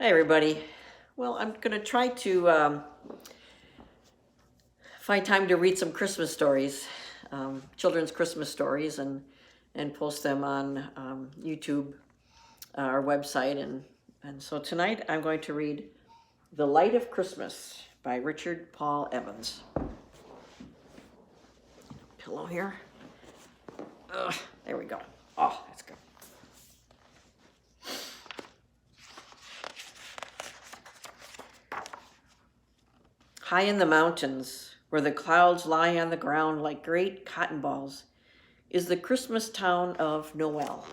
Hi, everybody. Well, I'm going to try to find time to read some Christmas stories, children's Christmas stories, and post them on YouTube, our website. And so tonight I'm going to read The Light of Christmas by Richard Paul Evans. Pillow here. Ugh, there we go. Oh, that's good. High in the mountains, where the clouds lie on the ground like great cotton balls, is the Christmas town of Noel.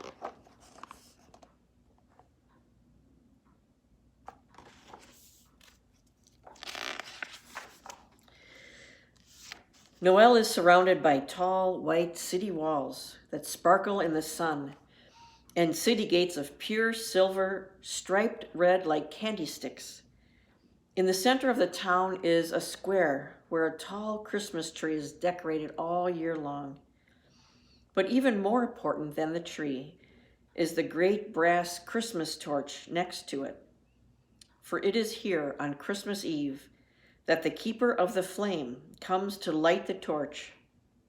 Noel is surrounded by tall, white city walls that sparkle in the sun and city gates of pure silver, striped red like candy sticks. In the center of the town is a square where a tall Christmas tree is decorated all year long. But even more important than the tree is the great brass Christmas torch next to it. For it is here on Christmas Eve that the keeper of the flame comes to light the torch,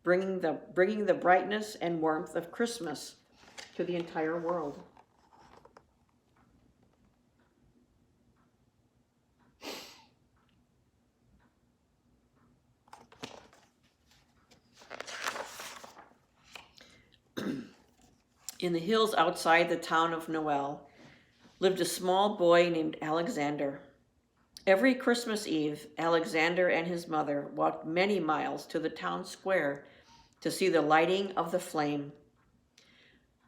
bringing the brightness and warmth of Christmas to the entire world. In the hills outside the town of Noel lived a small boy named Alexander. Every Christmas Eve, Alexander and his mother walked many miles to the town square to see the lighting of the flame.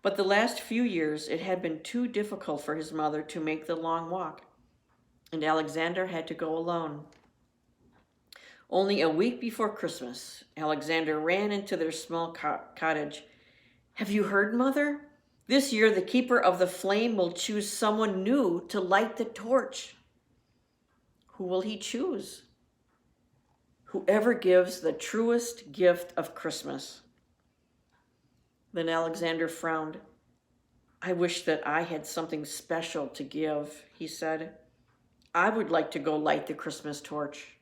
But the last few years, it had been too difficult for his mother to make the long walk, and Alexander had to go alone. Only a week before Christmas, Alexander ran into their small cottage. "Have you heard, Mother? This year the keeper of the flame will choose someone new to light the torch." "Who will he choose?" "Whoever gives the truest gift of Christmas." Then Alexander frowned. "I wish that I had something special to give," he said. "I would like to go light the Christmas torch."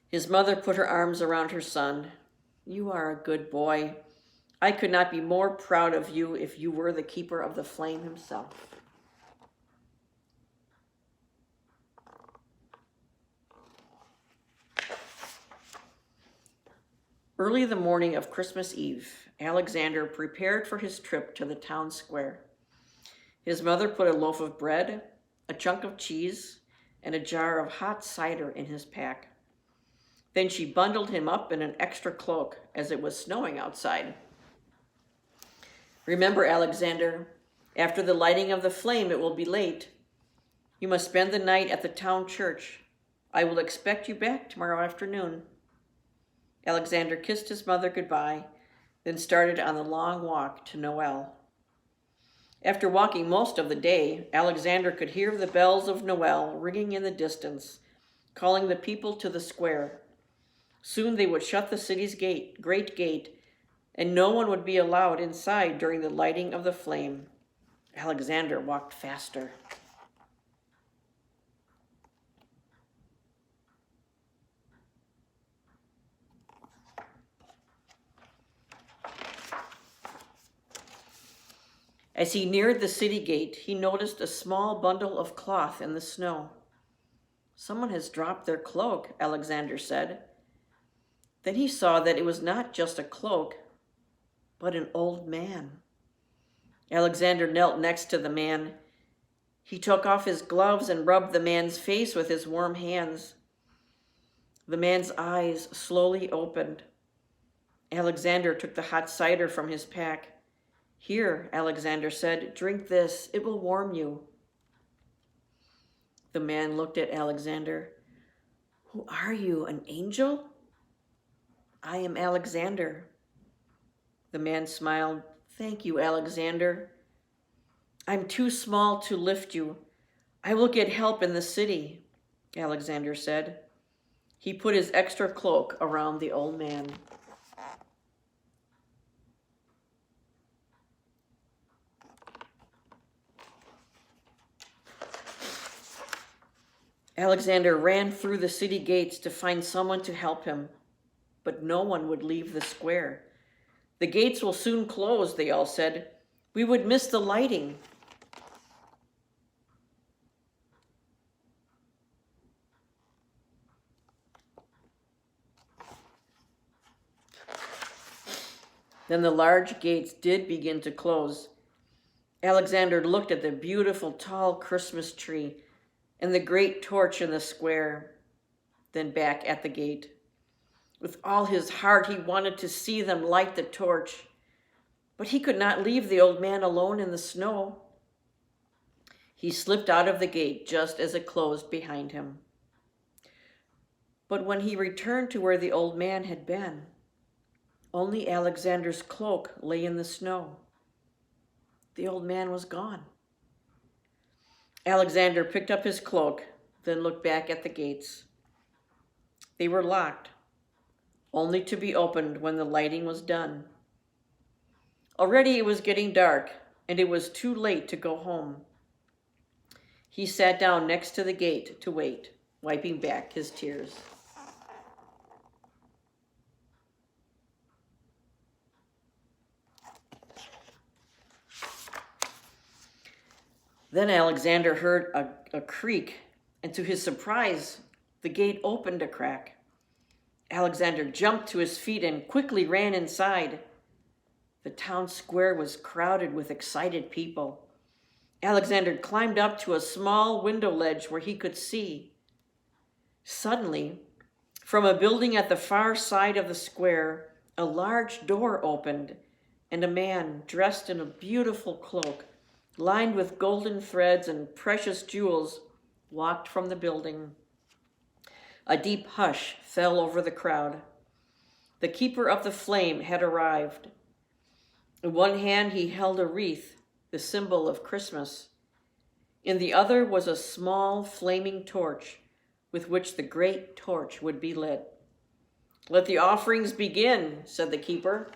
His mother put her arms around her son. "You are a good boy. I could not be more proud of you if you were the keeper of the flame himself." Early the morning of Christmas Eve, Alexander prepared for his trip to the town square. His mother put a loaf of bread, a chunk of cheese, and a jar of hot cider in his pack. Then she bundled him up in an extra cloak as it was snowing outside. "Remember, Alexander, after the lighting of the flame, it will be late. You must spend the night at the town church. I will expect you back tomorrow afternoon." Alexander kissed his mother goodbye, then started on the long walk to Noel. After walking most of the day, Alexander could hear the bells of Noel ringing in the distance, calling the people to the square. Soon they would shut the city's great gate, and no one would be allowed inside during the lighting of the flame. Alexander walked faster. As he neared the city gate, he noticed a small bundle of cloth in the snow. "Someone has dropped their cloak," Alexander said. Then he saw that it was not just a cloak, but an old man. Alexander knelt next to the man. He took off his gloves and rubbed the man's face with his warm hands. The man's eyes slowly opened. Alexander took the hot cider from his pack. "Here," Alexander said, "drink this. It will warm you." The man looked at Alexander. "Who are you, an angel?" "I am Alexander." The man smiled. "Thank you, Alexander. I'm too small to lift you. I will get help in the city," Alexander said. He put his extra cloak around the old man. Alexander ran through the city gates to find someone to help him, but no one would leave the square. "The gates will soon close," they all said. "We would miss the lighting." Then the large gates did begin to close. Alexander looked at the beautiful tall Christmas tree and the great torch in the square, then back at the gate. With all his heart, he wanted to see them light the torch, but he could not leave the old man alone in the snow. He slipped out of the gate just as it closed behind him. But when he returned to where the old man had been, only Alexander's cloak lay in the snow. The old man was gone. Alexander picked up his cloak, then looked back at the gates. They were locked, only to be opened when the lighting was done. Already it was getting dark, and it was too late to go home. He sat down next to the gate to wait, wiping back his tears. Then Alexander heard a creak, and to his surprise, the gate opened a crack. Alexander jumped to his feet and quickly ran inside. The town square was crowded with excited people. Alexander climbed up to a small window ledge where he could see. Suddenly, from a building at the far side of the square, a large door opened, and a man dressed in a beautiful cloak, lined with golden threads and precious jewels, walked from the building. A deep hush fell over the crowd. The keeper of the flame had arrived. In one hand he held a wreath, the symbol of Christmas. In the other was a small flaming torch with which the great torch would be lit. "Let the offerings begin," said the keeper.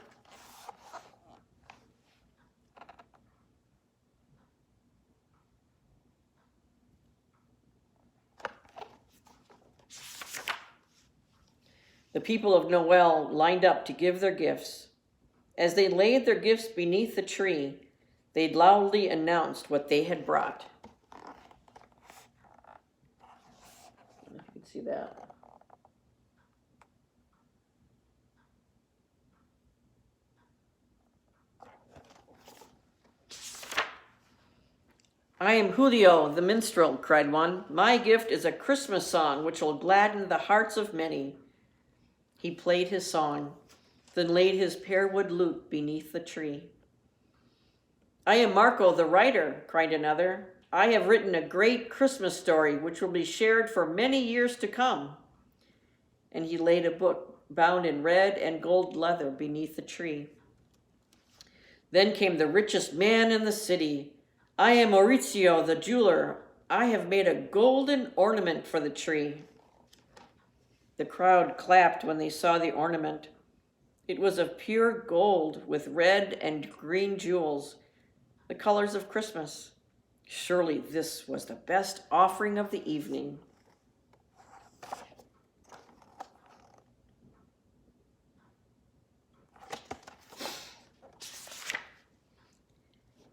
The people of Noel lined up to give their gifts. As they laid their gifts beneath the tree, they loudly announced what they had brought. I don't know if you can see that. "I am Julio, the minstrel," cried one. "My gift is a Christmas song which will gladden the hearts of many." He played his song, then laid his pearwood lute beneath the tree. "I am Marco, the writer," cried another. "I have written a great Christmas story which will be shared for many years to come." And he laid a book bound in red and gold leather beneath the tree. Then came the richest man in the city. "I am Maurizio, the jeweler. I have made a golden ornament for the tree." The crowd clapped when they saw the ornament. It was of pure gold with red and green jewels, the colors of Christmas. Surely this was the best offering of the evening.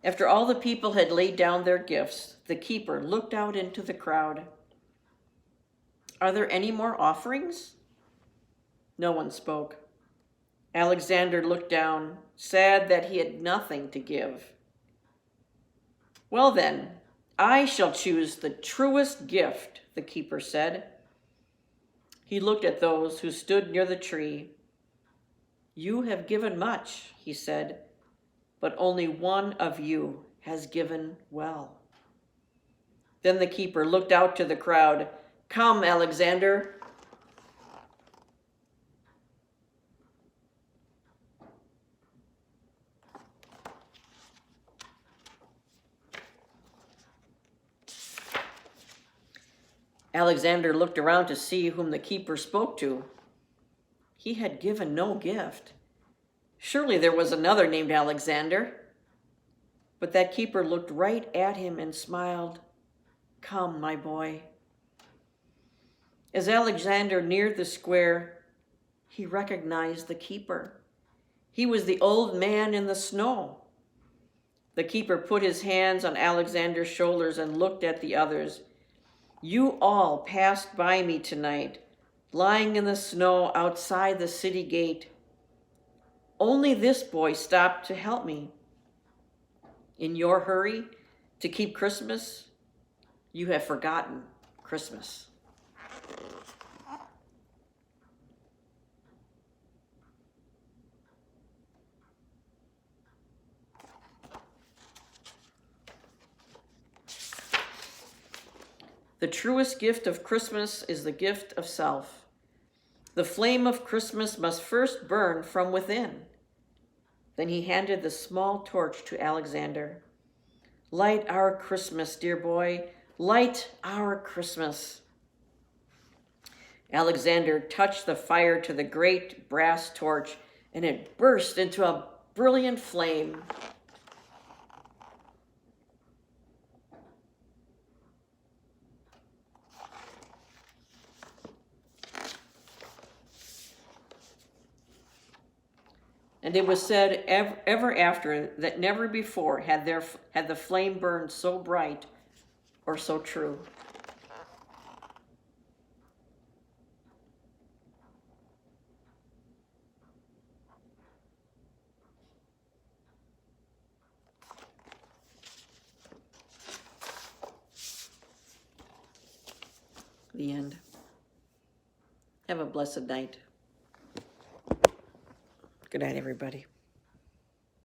After all the people had laid down their gifts, the keeper looked out into the crowd. "Are there any more offerings?" No one spoke. Alexander looked down, sad that he had nothing to give. "Well then, I shall choose the truest gift," the keeper said. He looked at those who stood near the tree. "You have given much," he said, "but only one of you has given well." Then the keeper looked out to the crowd. "Come, Alexander." Alexander looked around to see whom the keeper spoke to. He had given no gift. Surely there was another named Alexander. But that keeper looked right at him and smiled. "Come, my boy." As Alexander neared the square, he recognized the keeper. He was the old man in the snow. The keeper put his hands on Alexander's shoulders and looked at the others. You all passed by me tonight, lying in the snow outside the city gate. Only this boy stopped to help me. In your hurry to keep Christmas, you have forgotten Christmas. The truest gift of Christmas is the gift of self. The flame of Christmas must first burn from within. Then he handed the small torch to Alexander. Light our Christmas, dear boy. Light our Christmas. Alexander touched the fire to the great brass torch, and it burst into a brilliant flame. And it was said ever after that never before had the flame burned so bright or so true. The end. Have a blessed night. Good night, everybody.